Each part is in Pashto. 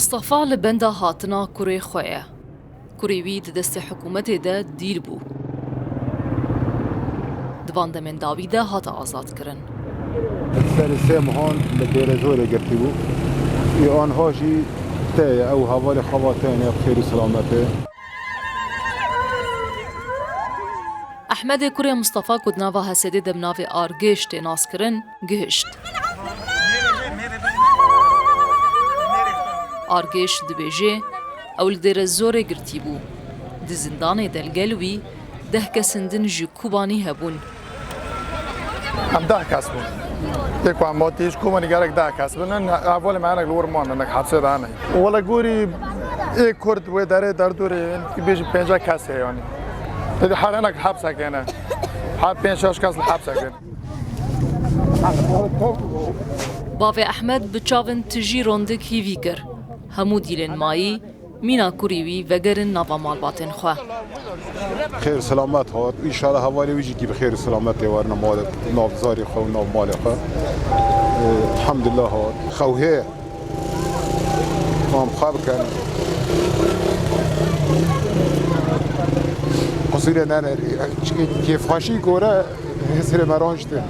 مصطفى لبندا هاتنا كوري خويا كوري وی دست حکومت ده دیر بو دوان دمن داوی ده هات آزاد کرن سر سامهان لدير زور قرتي بو يان هاجي تاي او حوالي خواتين بخير سلامته احمد كوري مصطفى كدناوا هسده دمناوي آرگشت ناس کرن گهشت آرگشت دبیجه اول دیر زور گرتی بو دی زندان دلگلوی ده کسندن جی کوبانی هبون هم 10 کس بود یک وقت ما تیش کوبانی گرک 10 کس بودن اول معنا لور مان انك حبسه دانه ولا گوری یک کرد و داره در دوره که بیش 50 کس یعنی هذا حالنا حبسه کنه حب 5 6 کس حبسه کنه باوی احمد بچاون تجی روندک هیوی کر همو دیلن مایی مینا کوریوی وگرن ناوا مالباتن خواه خير سلامت هات ان شاء الله حوالي ويجي كي بخير سلامت ورنا مال ناف زاري خو ناف مالقه الحمد لله هات خوهي قام خاب كان قصير انا كيف خاشي كوره هسر مرانجته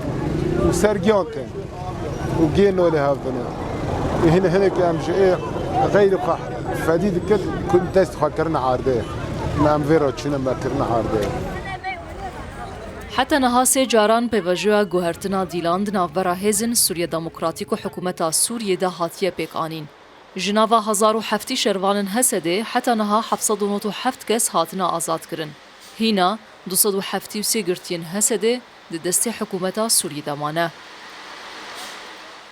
وسرجانته وجينو لهذا هنا كان جاي غير قح فديد كده كنت تفكرنا عارده نام ویرا چونه مکرنا عارده حتی نها سه جاران پیوجوه گوهرتنا دیلاند ناورا هزن سوریه دموکراتیک و حکومتا سوریه ده هاتیه پیک آنین. جناوا 1007 شروانن هسده حتی نها 797 کس هاتنا آزاد کرن. هینا 273 گرتین هسده ده دست حکومتا سوریه دمانه.